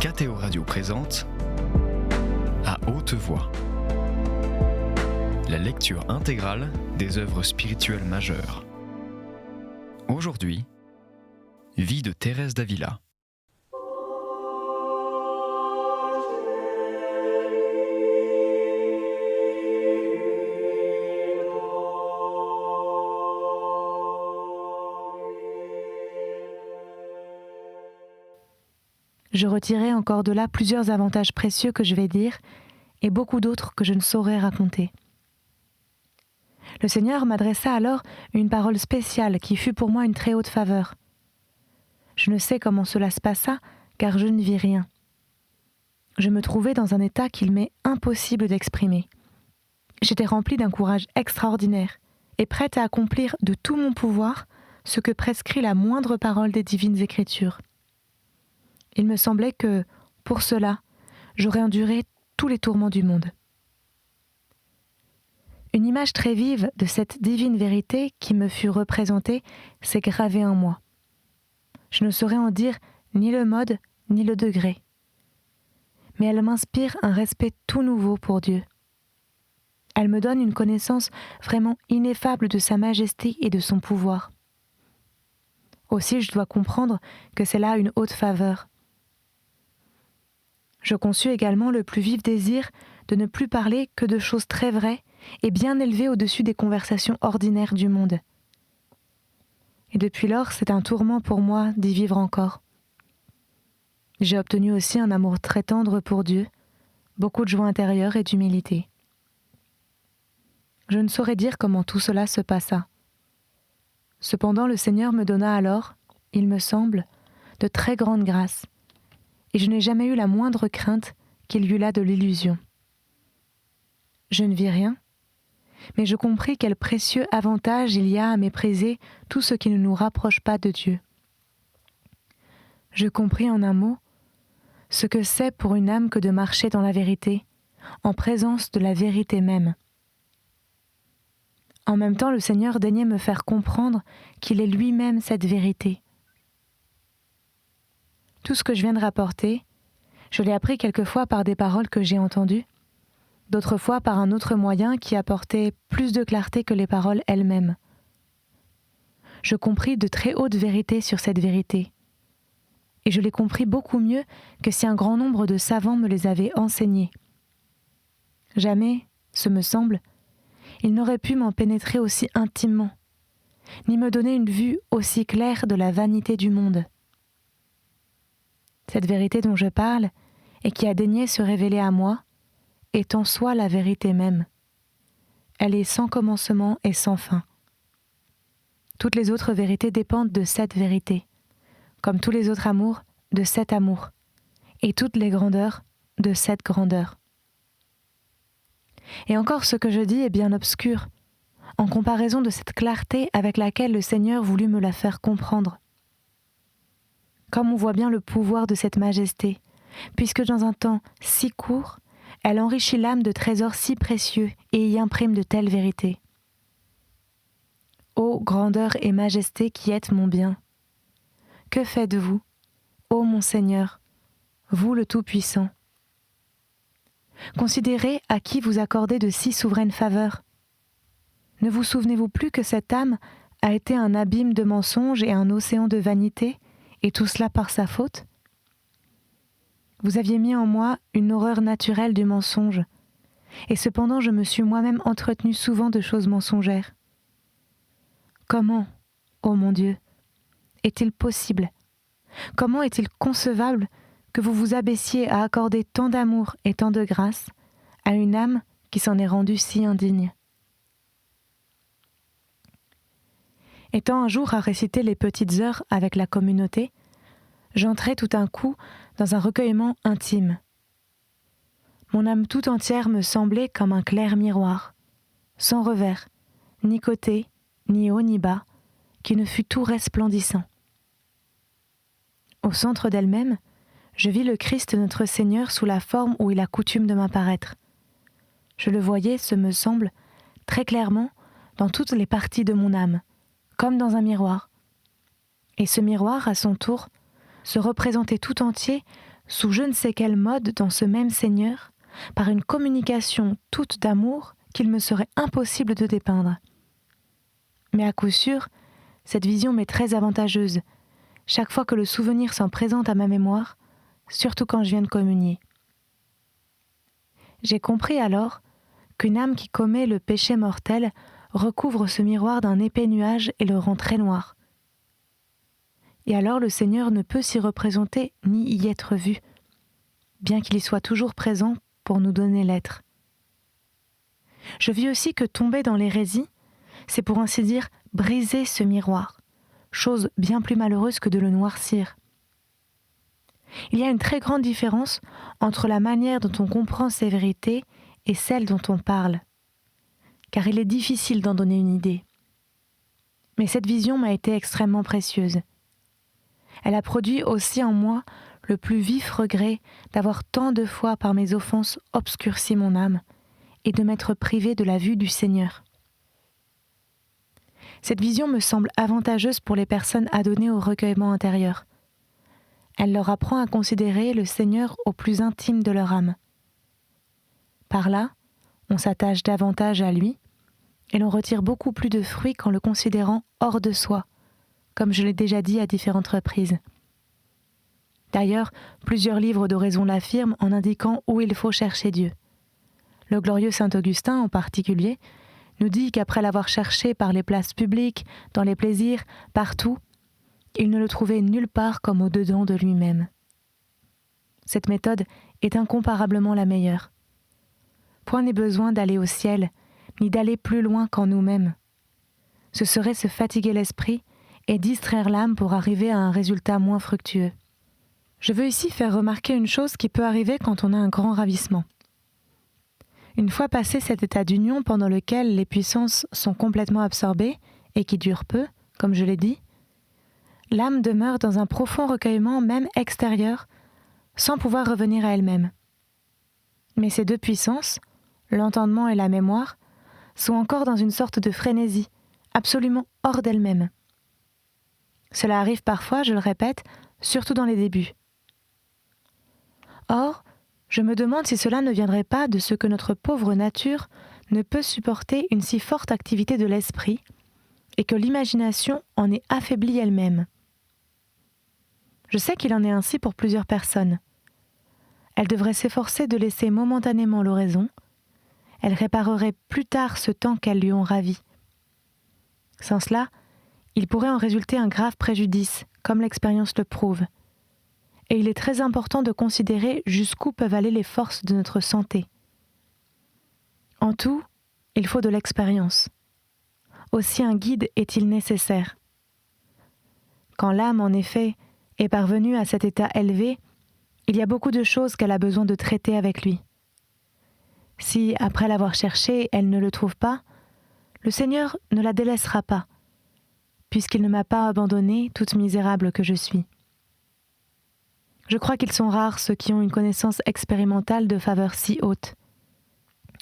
KTO Radio présente À haute voix, la lecture intégrale des œuvres spirituelles majeures. Aujourd'hui, Vie de Thérèse d'Avila. Je retirai encore de là plusieurs avantages précieux que je vais dire et beaucoup d'autres que je ne saurais raconter. Le Seigneur m'adressa alors une parole spéciale qui fut pour moi une très haute faveur. Je ne sais comment cela se passa, car je ne vis rien. Je me trouvais dans un état qu'il m'est impossible d'exprimer. J'étais remplie d'un courage extraordinaire et prête à accomplir de tout mon pouvoir ce que prescrit la moindre parole des divines Écritures. Il me semblait que, pour cela, j'aurais enduré tous les tourments du monde. Une image très vive de cette divine vérité qui me fut représentée s'est gravée en moi. Je ne saurais en dire ni le mode ni le degré. Mais elle m'inspire un respect tout nouveau pour Dieu. Elle me donne une connaissance vraiment ineffable de sa majesté et de son pouvoir. Aussi, je dois comprendre que c'est là une haute faveur. Je conçus également le plus vif désir de ne plus parler que de choses très vraies et bien élevées au-dessus des conversations ordinaires du monde. Et depuis lors, c'est un tourment pour moi d'y vivre encore. J'ai obtenu aussi un amour très tendre pour Dieu, beaucoup de joie intérieure et d'humilité. Je ne saurais dire comment tout cela se passa. Cependant, le Seigneur me donna alors, il me semble, de très grandes grâces, et je n'ai jamais eu la moindre crainte qu'il y eût là de l'illusion. Je ne vis rien, mais je compris quel précieux avantage il y a à mépriser tout ce qui ne nous rapproche pas de Dieu. Je compris en un mot ce que c'est pour une âme que de marcher dans la vérité, en présence de la vérité même. En même temps, le Seigneur daignait me faire comprendre qu'il est lui-même cette vérité. Tout ce que je viens de rapporter, je l'ai appris quelquefois par des paroles que j'ai entendues, d'autres fois par un autre moyen qui apportait plus de clarté que les paroles elles-mêmes. Je compris de très hautes vérités sur cette vérité, et je les compris beaucoup mieux que si un grand nombre de savants me les avaient enseignées. Jamais, ce me semble, ils n'auraient pu m'en pénétrer aussi intimement, ni me donner une vue aussi claire de la vanité du monde. Cette vérité dont je parle, et qui a daigné se révéler à moi, est en soi la vérité même. Elle est sans commencement et sans fin. Toutes les autres vérités dépendent de cette vérité, comme tous les autres amours de cet amour, et toutes les grandeurs de cette grandeur. Et encore ce que je dis est bien obscur, en comparaison de cette clarté avec laquelle le Seigneur voulut me la faire comprendre. Comme on voit bien le pouvoir de cette majesté, puisque dans un temps si court, elle enrichit l'âme de trésors si précieux et y imprime de telles vérités. Ô grandeur et majesté qui êtes mon bien, que faites-vous, ô mon Seigneur, vous le Tout-Puissant? Considérez à qui vous accordez de si souveraines faveurs. Ne vous souvenez-vous plus que cette âme a été un abîme de mensonges et un océan de vanité, et tout cela par sa faute? Vous aviez mis en moi une horreur naturelle du mensonge, et cependant je me suis moi-même entretenue souvent de choses mensongères. Comment, ô mon Dieu, est-il possible, comment est-il concevable que vous vous abaissiez à accorder tant d'amour et tant de grâce à une âme qui s'en est rendue si indigne? Étant un jour à réciter les petites heures avec la communauté, j'entrai tout d'un coup dans un recueillement intime. Mon âme tout entière me semblait comme un clair miroir, sans revers, ni côté, ni haut ni bas, qui ne fût tout resplendissant. Au centre d'elle-même, je vis le Christ notre Seigneur sous la forme où il a coutume de m'apparaître. Je le voyais, ce me semble, très clairement dans toutes les parties de mon âme, comme dans un miroir. Et ce miroir, à son tour, se représentait tout entier sous je ne sais quel mode dans ce même Seigneur, par une communication toute d'amour qu'il me serait impossible de dépeindre. Mais à coup sûr, cette vision m'est très avantageuse, chaque fois que le souvenir s'en présente à ma mémoire, surtout quand je viens de communier. J'ai compris alors qu'une âme qui commet le péché mortel recouvre ce miroir d'un épais nuage et le rend très noir. Et alors le Seigneur ne peut s'y représenter ni y être vu, bien qu'il y soit toujours présent pour nous donner l'être. Je vis aussi que tomber dans l'hérésie, c'est pour ainsi dire briser ce miroir, chose bien plus malheureuse que de le noircir. Il y a une très grande différence entre la manière dont on comprend ces vérités et celle dont on parle, car il est difficile d'en donner une idée. Mais cette vision m'a été extrêmement précieuse. Elle a produit aussi en moi le plus vif regret d'avoir tant de fois par mes offenses obscurci mon âme et de m'être privé de la vue du Seigneur. Cette vision me semble avantageuse pour les personnes adonnées au recueillement intérieur. Elle leur apprend à considérer le Seigneur au plus intime de leur âme. Par là, on s'attache davantage à lui et l'on retire beaucoup plus de fruits qu'en le considérant hors de soi, comme je l'ai déjà dit à différentes reprises. D'ailleurs, plusieurs livres d'oraison l'affirment en indiquant où il faut chercher Dieu. Le glorieux saint Augustin, en particulier, nous dit qu'après l'avoir cherché par les places publiques, dans les plaisirs, partout, il ne le trouvait nulle part comme au-dedans de lui-même. Cette méthode est incomparablement la meilleure. Point n'est besoin d'aller au ciel, ni d'aller plus loin qu'en nous-mêmes. Ce serait se fatiguer l'esprit et distraire l'âme pour arriver à un résultat moins fructueux. Je veux ici faire remarquer une chose qui peut arriver quand on a un grand ravissement. Une fois passé cet état d'union pendant lequel les puissances sont complètement absorbées et qui dure peu, comme je l'ai dit, l'âme demeure dans un profond recueillement même extérieur, sans pouvoir revenir à elle-même. Mais ces deux puissances, l'entendement et la mémoire, sont encore dans une sorte de frénésie, absolument hors d'elles-mêmes. Cela arrive parfois, je le répète, surtout dans les débuts. Or, je me demande si cela ne viendrait pas de ce que notre pauvre nature ne peut supporter une si forte activité de l'esprit et que l'imagination en est affaiblie elle-même. Je sais qu'il en est ainsi pour plusieurs personnes. Elles devraient s'efforcer de laisser momentanément l'oraison. Elles répareraient plus tard ce temps qu'elles lui ont ravi. Sans cela, il pourrait en résulter un grave préjudice, comme l'expérience le prouve. Et il est très important de considérer jusqu'où peuvent aller les forces de notre santé. En tout, il faut de l'expérience. Aussi un guide est-il nécessaire. Quand l'âme, en effet, est parvenue à cet état élevé, il y a beaucoup de choses qu'elle a besoin de traiter avec lui. Si, après l'avoir cherché, elle ne le trouve pas, le Seigneur ne la délaissera pas, puisqu'il ne m'a pas abandonnée, toute misérable que je suis. Je crois qu'ils sont rares ceux qui ont une connaissance expérimentale de faveurs si hautes.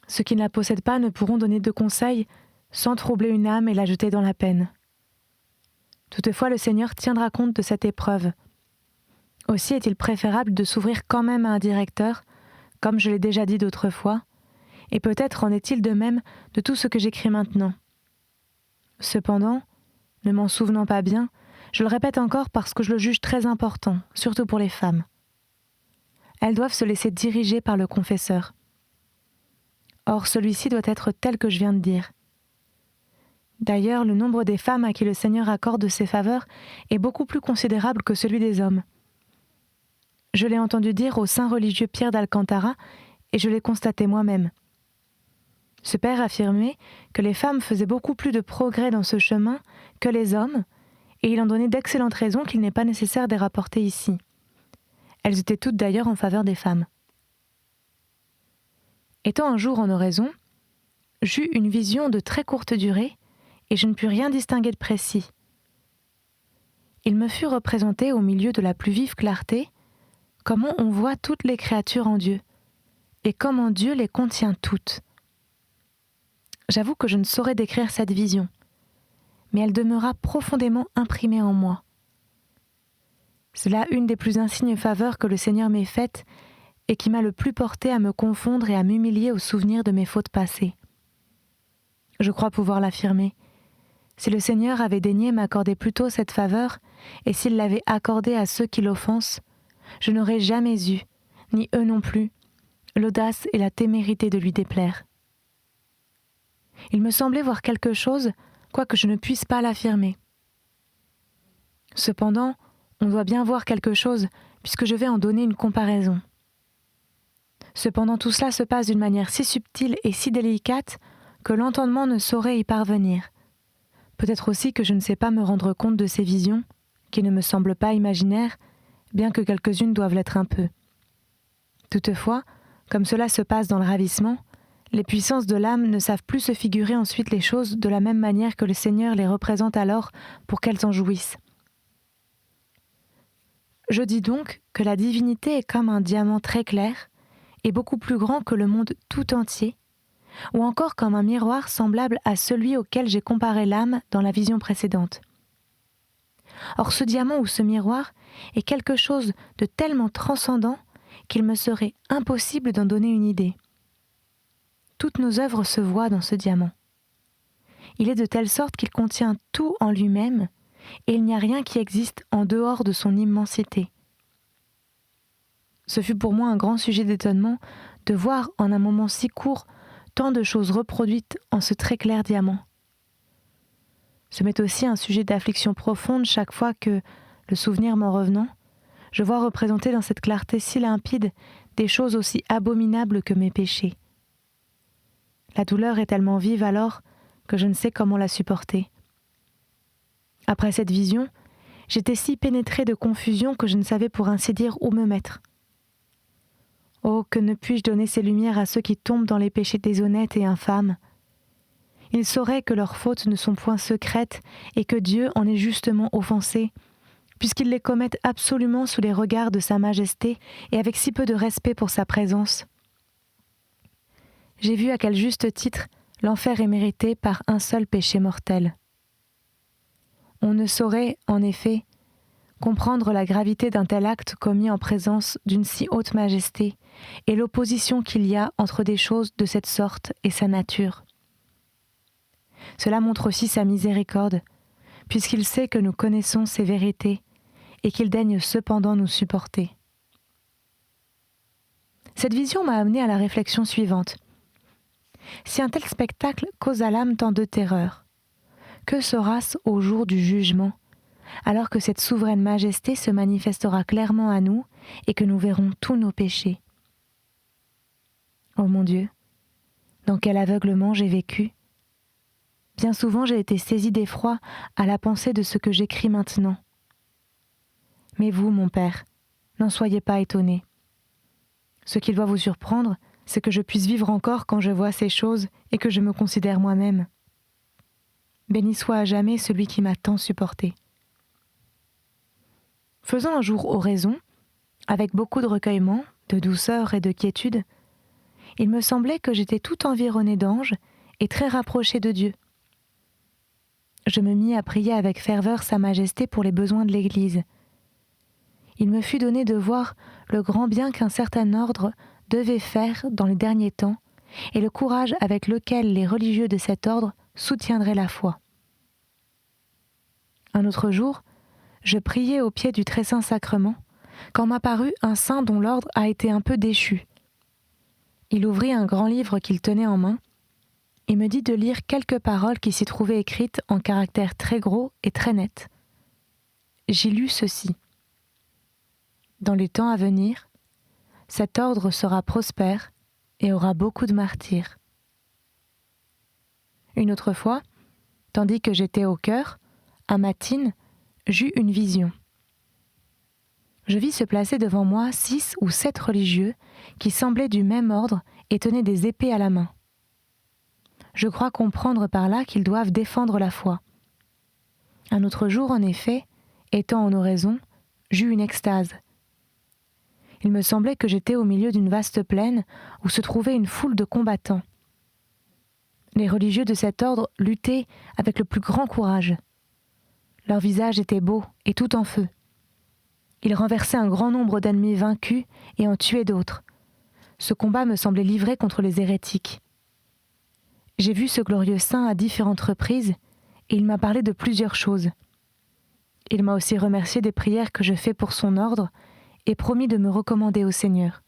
Ceux qui ne la possèdent pas ne pourront donner de conseils sans troubler une âme et la jeter dans la peine. Toutefois, le Seigneur tiendra compte de cette épreuve. Aussi est-il préférable de s'ouvrir quand même à un directeur, comme je l'ai déjà dit d'autres fois, et peut-être en est-il de même de tout ce que j'écris maintenant. Cependant, ne m'en souvenant pas bien, je le répète encore parce que je le juge très important, surtout pour les femmes. Elles doivent se laisser diriger par le confesseur. Or, celui-ci doit être tel que je viens de dire. D'ailleurs, le nombre des femmes à qui le Seigneur accorde ses faveurs est beaucoup plus considérable que celui des hommes. Je l'ai entendu dire au saint religieux Pierre d'Alcantara et je l'ai constaté moi-même. Ce père affirmait que les femmes faisaient beaucoup plus de progrès dans ce chemin que les hommes, et il en donnait d'excellentes raisons qu'il n'est pas nécessaire de rapporter ici. Elles étaient toutes d'ailleurs en faveur des femmes. Étant un jour en oraison, j'eus une vision de très courte durée, et je ne pus rien distinguer de précis. Il me fut représenté au milieu de la plus vive clarté comment on voit toutes les créatures en Dieu, et comment Dieu les contient toutes. J'avoue que je ne saurais décrire cette vision, mais elle demeura profondément imprimée en moi. C'est là une des plus insignes faveurs que le Seigneur m'ait faites et qui m'a le plus porté à me confondre et à m'humilier au souvenir de mes fautes passées. Je crois pouvoir l'affirmer. Si le Seigneur avait daigné m'accorder plus tôt cette faveur, et s'il l'avait accordée à ceux qui l'offensent, je n'aurais jamais eu, ni eux non plus, l'audace et la témérité de lui déplaire. Il me semblait voir quelque chose, quoique je ne puisse pas l'affirmer. Cependant, on doit bien voir quelque chose, puisque je vais en donner une comparaison. Cependant, tout cela se passe d'une manière si subtile et si délicate que l'entendement ne saurait y parvenir. Peut-être aussi que je ne sais pas me rendre compte de ces visions, qui ne me semblent pas imaginaires, bien que quelques-unes doivent l'être un peu. Toutefois, comme cela se passe dans le ravissement, les puissances de l'âme ne savent plus se figurer ensuite les choses de la même manière que le Seigneur les représente alors pour qu'elles en jouissent. Je dis donc que la divinité est comme un diamant très clair et beaucoup plus grand que le monde tout entier, ou encore comme un miroir semblable à celui auquel j'ai comparé l'âme dans la vision précédente. Or ce diamant ou ce miroir est quelque chose de tellement transcendant qu'il me serait impossible d'en donner une idée. Toutes nos œuvres se voient dans ce diamant. Il est de telle sorte qu'il contient tout en lui-même, et il n'y a rien qui existe en dehors de son immensité. Ce fut pour moi un grand sujet d'étonnement de voir en un moment si court tant de choses reproduites en ce très clair diamant. Ce m'est aussi un sujet d'affliction profonde chaque fois que, le souvenir m'en revenant, je vois représenter dans cette clarté si limpide des choses aussi abominables que mes péchés. La douleur est tellement vive alors que je ne sais comment la supporter. Après cette vision, j'étais si pénétrée de confusion que je ne savais pour ainsi dire où me mettre. Oh, que ne puis-je donner ces lumières à ceux qui tombent dans les péchés déshonnêtes et infâmes. Ils sauraient que leurs fautes ne sont point secrètes et que Dieu en est justement offensé, puisqu'ils les commettent absolument sous les regards de sa majesté et avec si peu de respect pour sa présence. J'ai vu à quel juste titre l'enfer est mérité par un seul péché mortel. On ne saurait, en effet, comprendre la gravité d'un tel acte commis en présence d'une si haute majesté et l'opposition qu'il y a entre des choses de cette sorte et sa nature. Cela montre aussi sa miséricorde, puisqu'il sait que nous connaissons ces vérités et qu'il daigne cependant nous supporter. Cette vision m'a amené à la réflexion suivante. Si un tel spectacle cause à l'âme tant de terreur, que sera-ce au jour du jugement, alors que cette souveraine majesté se manifestera clairement à nous et que nous verrons tous nos péchés? Oh mon Dieu, dans quel aveuglement j'ai vécu! Bien souvent j'ai été saisie d'effroi à la pensée de ce que j'écris maintenant. Mais vous, mon Père, n'en soyez pas étonné. Ce qui doit vous surprendre, c'est que je puisse vivre encore quand je vois ces choses et que je me considère moi-même. Béni soit à jamais celui qui m'a tant supporté. Faisant un jour oraison, avec beaucoup de recueillement, de douceur et de quiétude, il me semblait que j'étais tout environnée d'anges et très rapprochée de Dieu. Je me mis à prier avec ferveur Sa Majesté pour les besoins de l'Église. Il me fut donné de voir le grand bien qu'un certain ordre devait faire dans les derniers temps et le courage avec lequel les religieux de cet ordre soutiendraient la foi. Un autre jour, je priais au pied du très saint sacrement quand m'apparut un saint dont l'ordre a été un peu déchu. Il ouvrit un grand livre qu'il tenait en main et me dit de lire quelques paroles qui s'y trouvaient écrites en caractères très gros et très nets. J'y lus ceci. Dans les temps à venir, cet ordre sera prospère et aura beaucoup de martyrs. Une autre fois, tandis que j'étais au chœur, à matines, j'eus une vision. Je vis se placer devant moi 6 ou 7 religieux qui semblaient du même ordre et tenaient des épées à la main. Je crois comprendre par là qu'ils doivent défendre la foi. Un autre jour, en effet, étant en oraison, j'eus une extase. Il me semblait que j'étais au milieu d'une vaste plaine où se trouvait une foule de combattants. Les religieux de cet ordre luttaient avec le plus grand courage. Leur visage était beau et tout en feu. Il renversait un grand nombre d'ennemis vaincus et en tuait d'autres. Ce combat me semblait livré contre les hérétiques. J'ai vu ce glorieux saint à différentes reprises et il m'a parlé de plusieurs choses. Il m'a aussi remercié des prières que je fais pour son ordre et promis de me recommander au Seigneur.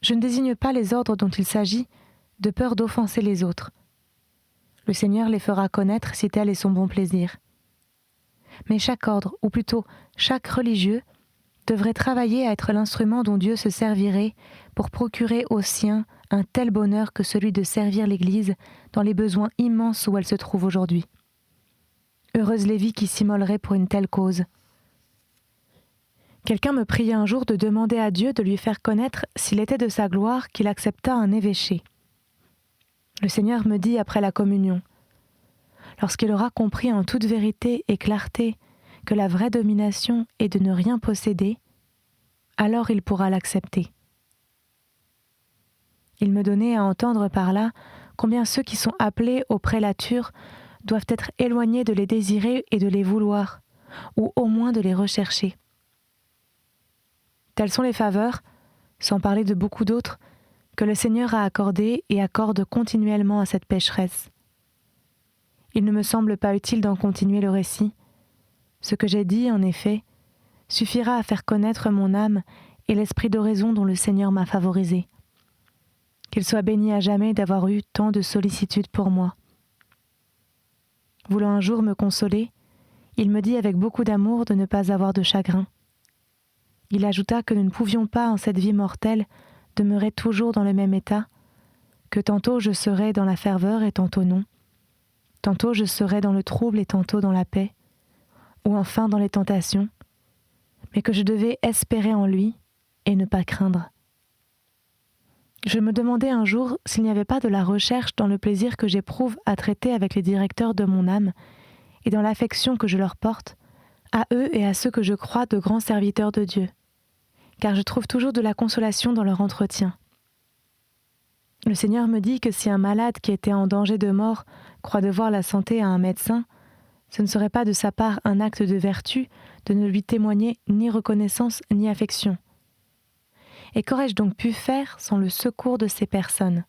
Je ne désigne pas les ordres dont il s'agit de peur d'offenser les autres. Le Seigneur les fera connaître si tel est son bon plaisir. Mais chaque ordre, ou plutôt chaque religieux, devrait travailler à être l'instrument dont Dieu se servirait pour procurer aux siens un tel bonheur que celui de servir l'Église dans les besoins immenses où elle se trouve aujourd'hui. Heureuse les vies qui s'immoleraient pour une telle cause. Quelqu'un me priait un jour de demander à Dieu de lui faire connaître s'il était de sa gloire qu'il acceptât un évêché. Le Seigneur me dit après la communion, lorsqu'il aura compris en toute vérité et clarté que la vraie domination est de ne rien posséder, alors il pourra l'accepter. Il me donnait à entendre par là combien ceux qui sont appelés aux prélatures doivent être éloignés de les désirer et de les vouloir, ou au moins de les rechercher. Telles sont les faveurs, sans parler de beaucoup d'autres, que le Seigneur a accordées et accorde continuellement à cette pécheresse. Il ne me semble pas utile d'en continuer le récit. Ce que j'ai dit, en effet, suffira à faire connaître mon âme et l'esprit d'oraison dont le Seigneur m'a favorisé. Qu'il soit béni à jamais d'avoir eu tant de sollicitude pour moi. Voulant un jour me consoler, il me dit avec beaucoup d'amour de ne pas avoir de chagrin. Il ajouta que nous ne pouvions pas, en cette vie mortelle, demeurer toujours dans le même état, que tantôt je serais dans la ferveur et tantôt non, tantôt je serais dans le trouble et tantôt dans la paix, ou enfin dans les tentations, mais que je devais espérer en lui et ne pas craindre. Je me demandais un jour s'il n'y avait pas de la recherche dans le plaisir que j'éprouve à traiter avec les directeurs de mon âme et dans l'affection que je leur porte, à eux et à ceux que je crois de grands serviteurs de Dieu, car je trouve toujours de la consolation dans leur entretien. Le Seigneur me dit que si un malade qui était en danger de mort croit devoir la santé à un médecin, ce ne serait pas de sa part un acte de vertu de ne lui témoigner ni reconnaissance ni affection. Et qu'aurais-je donc pu faire sans le secours de ces personnes ?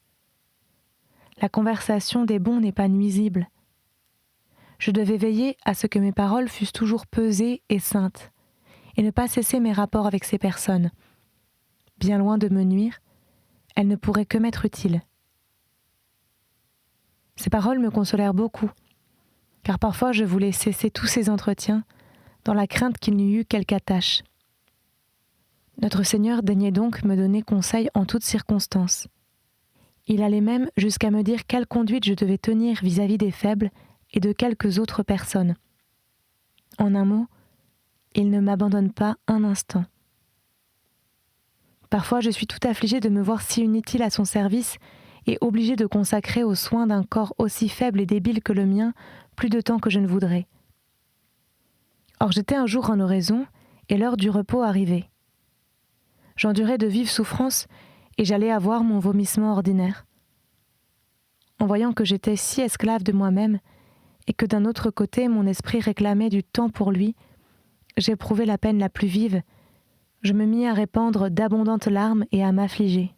La conversation des bons n'est pas nuisible. Je devais veiller à ce que mes paroles fussent toujours pesées et saintes, et ne pas cesser mes rapports avec ces personnes. Bien loin de me nuire, elles ne pourraient que m'être utiles. Ces paroles me consolèrent beaucoup, car parfois je voulais cesser tous ces entretiens, dans la crainte qu'il n'y eût quelque attache. Notre Seigneur daignait donc me donner conseil en toutes circonstances. Il allait même jusqu'à me dire quelle conduite je devais tenir vis-à-vis des faibles et de quelques autres personnes. En un mot, il ne m'abandonne pas un instant. Parfois je suis tout affligée de me voir si inutile à son service et obligée de consacrer aux soins d'un corps aussi faible et débile que le mien plus de temps que je ne voudrais. Or j'étais un jour en oraison et l'heure du repos arrivait. J'endurais de vives souffrances et j'allais avoir mon vomissement ordinaire. En voyant que j'étais si esclave de moi-même et que d'un autre côté mon esprit réclamait du temps pour lui, j'éprouvai la peine la plus vive. Je me mis à répandre d'abondantes larmes et à m'affliger.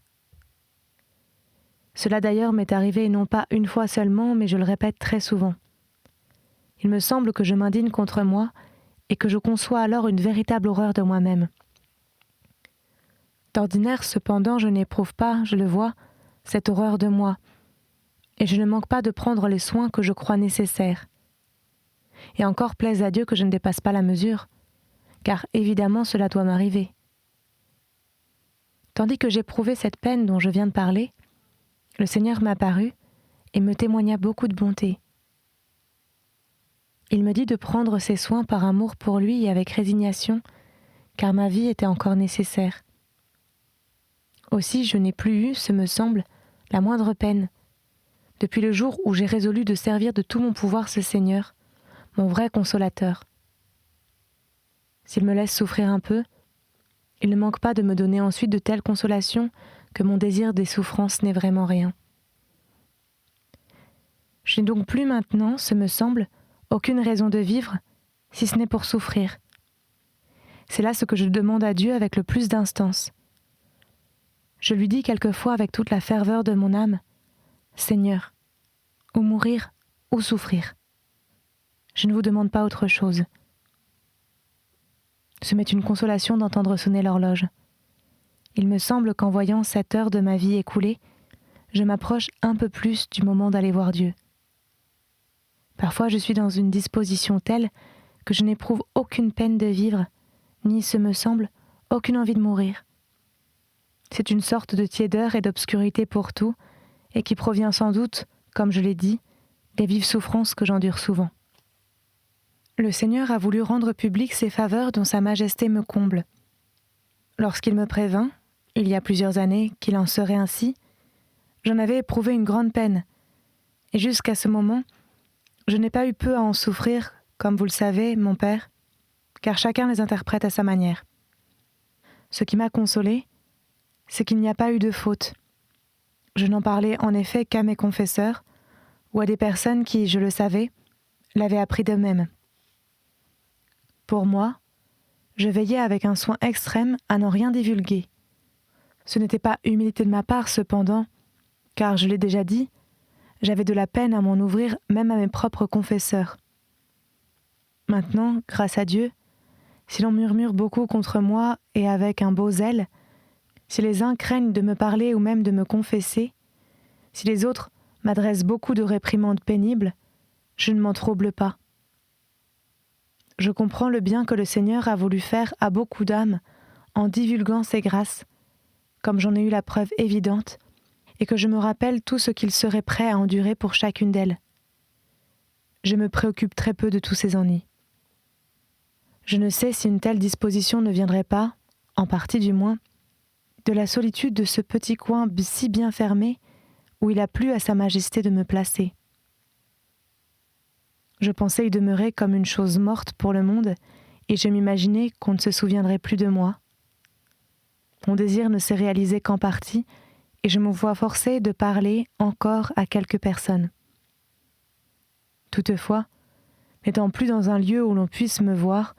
Cela d'ailleurs m'est arrivé non pas une fois seulement, mais je le répète très souvent. Il me semble que je m'indigne contre moi et que je conçois alors une véritable horreur de moi-même. D'ordinaire, cependant, je n'éprouve pas, je le vois, cette horreur de moi, et je ne manque pas de prendre les soins que je crois nécessaires. Et encore plaise à Dieu que je ne dépasse pas la mesure, car évidemment cela doit m'arriver. Tandis que j'éprouvais cette peine dont je viens de parler, le Seigneur m'apparut et me témoigna beaucoup de bonté. Il me dit de prendre ses soins par amour pour lui et avec résignation, car ma vie était encore nécessaire. Aussi je n'ai plus eu, ce me semble, la moindre peine, depuis le jour où j'ai résolu de servir de tout mon pouvoir ce Seigneur, mon vrai consolateur. S'il me laisse souffrir un peu, il ne manque pas de me donner ensuite de telles consolations que mon désir des souffrances n'est vraiment rien. Je n'ai donc plus maintenant, ce me semble, aucune raison de vivre, si ce n'est pour souffrir. C'est là ce que je demande à Dieu avec le plus d'instance. Je lui dis quelquefois avec toute la ferveur de mon âme, « Seigneur, ou mourir ou souffrir. Je ne vous demande pas autre chose. » Ce m'est une consolation d'entendre sonner l'horloge. Il me semble qu'en voyant cette heure de ma vie écoulée, je m'approche un peu plus du moment d'aller voir Dieu. Parfois je suis dans une disposition telle que je n'éprouve aucune peine de vivre, ni, ce me semble, aucune envie de mourir. C'est une sorte de tiédeur et d'obscurité pour tout, et qui provient sans doute, comme je l'ai dit, des vives souffrances que j'endure souvent. Le Seigneur a voulu rendre publiques ces faveurs dont Sa Majesté me comble. Lorsqu'il me prévint, il y a plusieurs années, qu'il en serait ainsi, j'en avais éprouvé une grande peine, et jusqu'à ce moment, je n'ai pas eu peu à en souffrir, comme vous le savez, mon Père, car chacun les interprète à sa manière. Ce qui m'a consolé, c'est qu'il n'y a pas eu de faute. Je n'en parlais en effet qu'à mes confesseurs, ou à des personnes qui, je le savais, l'avaient appris d'eux-mêmes. Pour moi, je veillais avec un soin extrême à n'en rien divulguer. Ce n'était pas humilité de ma part, cependant, car, je l'ai déjà dit, j'avais de la peine à m'en ouvrir même à mes propres confesseurs. Maintenant, grâce à Dieu, si l'on murmure beaucoup contre moi et avec un beau zèle, si les uns craignent de me parler ou même de me confesser, si les autres m'adressent beaucoup de réprimandes pénibles, je ne m'en trouble pas. Je comprends le bien que le Seigneur a voulu faire à beaucoup d'âmes en divulguant ses grâces, comme j'en ai eu la preuve évidente, et que je me rappelle tout ce qu'il serait prêt à endurer pour chacune d'elles. Je me préoccupe très peu de tous ces ennuis. Je ne sais si une telle disposition ne viendrait pas, en partie du moins, de la solitude de ce petit coin si bien fermé où il a plu à Sa Majesté de me placer. Je pensais y demeurer comme une chose morte pour le monde, et je m'imaginais qu'on ne se souviendrait plus de moi. Mon désir ne s'est réalisé qu'en partie, et je me vois forcée de parler encore à quelques personnes. Toutefois, n'étant plus dans un lieu où l'on puisse me voir,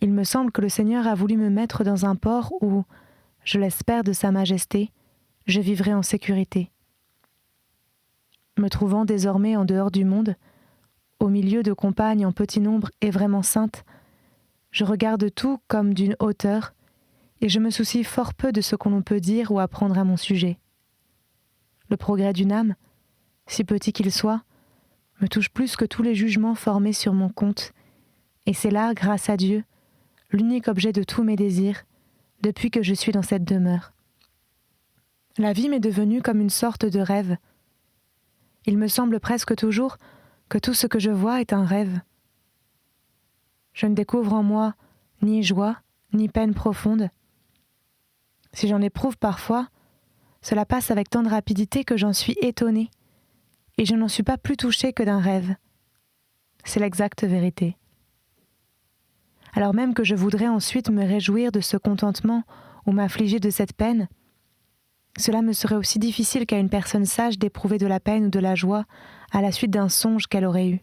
il me semble que le Seigneur a voulu me mettre dans un port où, je l'espère de Sa Majesté, je vivrai en sécurité. Me trouvant désormais en dehors du monde, au milieu de compagnes en petit nombre et vraiment saintes, je regarde tout comme d'une hauteur, et je me soucie fort peu de ce qu'on peut dire ou apprendre à mon sujet. Le progrès d'une âme, si petit qu'il soit, me touche plus que tous les jugements formés sur mon compte, et c'est là, grâce à Dieu, l'unique objet de tous mes désirs, depuis que je suis dans cette demeure. La vie m'est devenue comme une sorte de rêve. Il me semble presque toujours que tout ce que je vois est un rêve. Je ne découvre en moi ni joie, ni peine profonde. Si j'en éprouve parfois, cela passe avec tant de rapidité que j'en suis étonnée, et je n'en suis pas plus touchée que d'un rêve. C'est l'exacte vérité. Alors même que je voudrais ensuite me réjouir de ce contentement ou m'affliger de cette peine, cela me serait aussi difficile qu'à une personne sage d'éprouver de la peine ou de la joie à la suite d'un songe qu'elle aurait eu.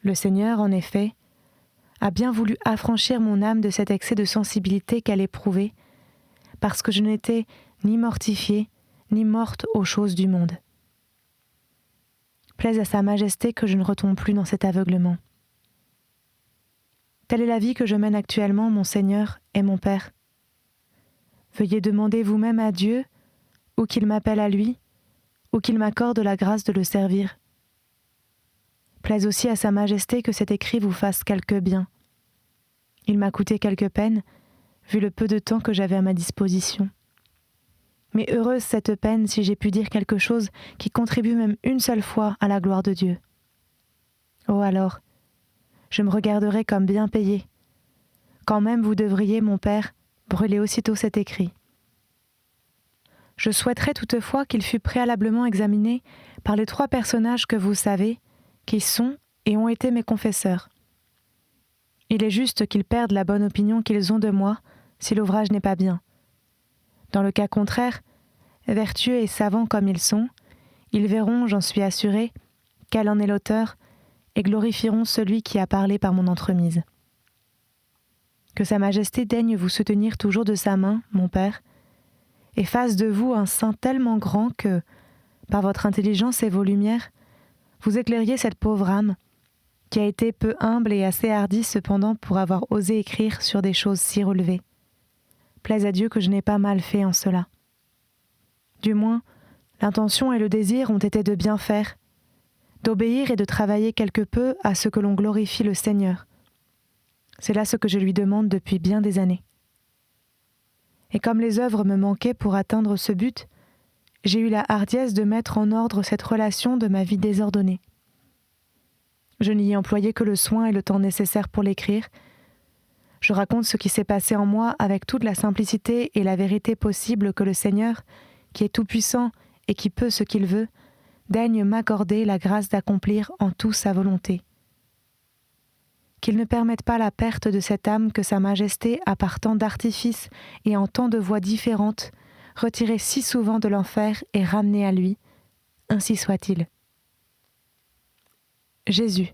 Le Seigneur, en effet, a bien voulu affranchir mon âme de cet excès de sensibilité qu'elle éprouvait, parce que je n'étais ni mortifiée, ni morte aux choses du monde. Plaise à Sa Majesté que je ne retombe plus dans cet aveuglement. Telle est la vie que je mène actuellement, mon Seigneur et mon Père. Veuillez demander vous-même à Dieu, ou qu'il m'appelle à lui, ou qu'il m'accorde la grâce de le servir. Plaise aussi à Sa Majesté que cet écrit vous fasse quelque bien. Il m'a coûté quelque peine, vu le peu de temps que j'avais à ma disposition. Mais heureuse cette peine si j'ai pu dire quelque chose qui contribue même une seule fois à la gloire de Dieu. Oh alors, je me regarderai comme bien payé. Quand même vous devriez, mon Père, brûler aussitôt cet écrit. Je souhaiterais toutefois qu'il fût préalablement examiné par les 3 personnages que vous savez, qui sont et ont été mes confesseurs. Il est juste qu'ils perdent la bonne opinion qu'ils ont de moi si l'ouvrage n'est pas bien. Dans le cas contraire, vertueux et savants comme ils sont, ils verront, j'en suis assurée, quel en est l'auteur et glorifieront celui qui a parlé par mon entremise. Que Sa Majesté daigne vous soutenir toujours de sa main, mon Père, et fasse de vous un saint tellement grand que, par votre intelligence et vos lumières, vous éclairiez cette pauvre âme, qui a été peu humble et assez hardie cependant pour avoir osé écrire sur des choses si relevées. Plaise à Dieu que je n'ai pas mal fait en cela. Du moins, l'intention et le désir ont été de bien faire, d'obéir et de travailler quelque peu à ce que l'on glorifie le Seigneur. C'est là ce que je lui demande depuis bien des années. Et comme les œuvres me manquaient pour atteindre ce but, j'ai eu la hardiesse de mettre en ordre cette relation de ma vie désordonnée. Je n'y ai employé que le soin et le temps nécessaires pour l'écrire. Je raconte ce qui s'est passé en moi avec toute la simplicité et la vérité possible que le Seigneur, qui est tout-puissant et qui peut ce qu'il veut, daigne m'accorder la grâce d'accomplir en tout sa volonté. Qu'il ne permette pas la perte de cette âme que Sa Majesté a par tant d'artifices et en tant de voies différentes, retirée si souvent de l'enfer et ramenée à lui, ainsi soit-il. Jésus.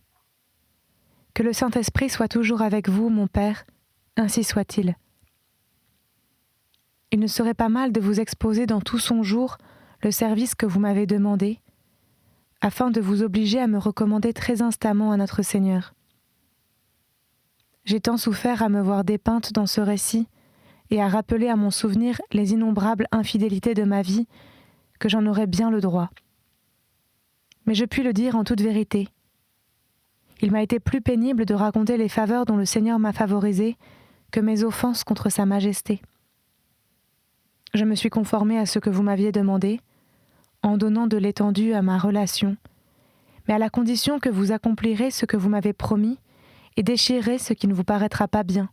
Que le Saint-Esprit soit toujours avec vous, mon Père, ainsi soit-il. Il ne serait pas mal de vous exposer dans tout son jour le service que vous m'avez demandé, afin de vous obliger à me recommander très instamment à notre Seigneur. J'ai tant souffert à me voir dépeinte dans ce récit et à rappeler à mon souvenir les innombrables infidélités de ma vie que j'en aurais bien le droit. Mais je puis le dire en toute vérité. Il m'a été plus pénible de raconter les faveurs dont le Seigneur m'a favorisé que mes offenses contre Sa Majesté. Je me suis conformée à ce que vous m'aviez demandé, en donnant de l'étendue à ma relation, mais à la condition que vous accomplirez ce que vous m'avez promis et déchirerez ce qui ne vous paraîtra pas bien.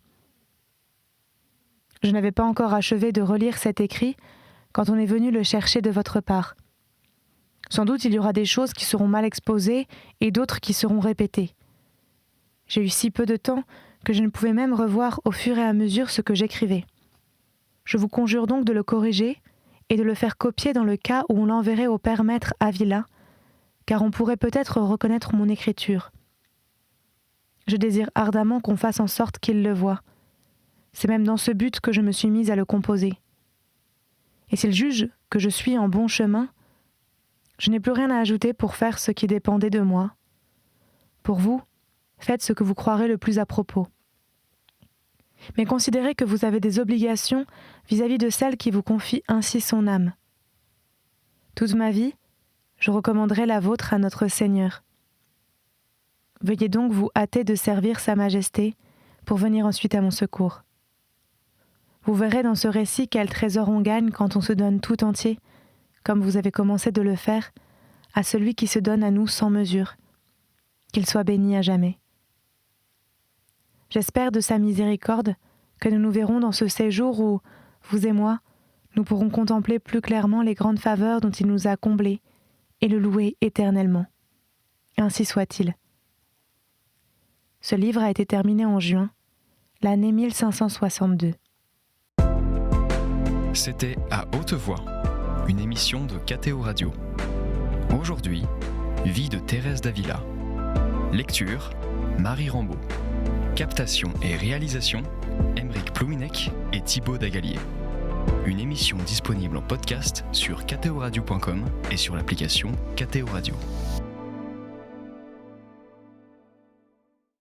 Je n'avais pas encore achevé de relire cet écrit quand on est venu le chercher de votre part. Sans doute il y aura des choses qui seront mal exposées et d'autres qui seront répétées. J'ai eu si peu de temps que je ne pouvais même revoir au fur et à mesure ce que j'écrivais. Je vous conjure donc de le corriger et de le faire copier dans le cas où on l'enverrait au Père Maître Avila, car on pourrait peut-être reconnaître mon écriture. Je désire ardemment qu'on fasse en sorte qu'il le voie. C'est même dans ce but que je me suis mise à le composer. Et s'il juge que je suis en bon chemin, je n'ai plus rien à ajouter pour faire ce qui dépendait de moi. Pour vous, faites ce que vous croirez le plus à propos. Mais considérez que vous avez des obligations vis-à-vis de celle qui vous confie ainsi son âme. Toute ma vie, je recommanderai la vôtre à notre Seigneur. Veuillez donc vous hâter de servir Sa Majesté pour venir ensuite à mon secours. Vous verrez dans ce récit quel trésor on gagne quand on se donne tout entier, comme vous avez commencé de le faire, à celui qui se donne à nous sans mesure. Qu'il soit béni à jamais. J'espère de Sa miséricorde que nous nous verrons dans ce séjour où, vous et moi, nous pourrons contempler plus clairement les grandes faveurs dont il nous a comblés et le louer éternellement. Ainsi soit-il. Ce livre a été terminé en juin, l'année 1562. C'était À haute voix, une émission de KTO Radio. Aujourd'hui, vie de Thérèse d'Avila. Lecture, Marie Rambaud. Captation et réalisation, Aymeric Plouminec et Thibaut Dagalier. Une émission disponible en podcast sur ktoradio.com et sur l'application KTO Radio.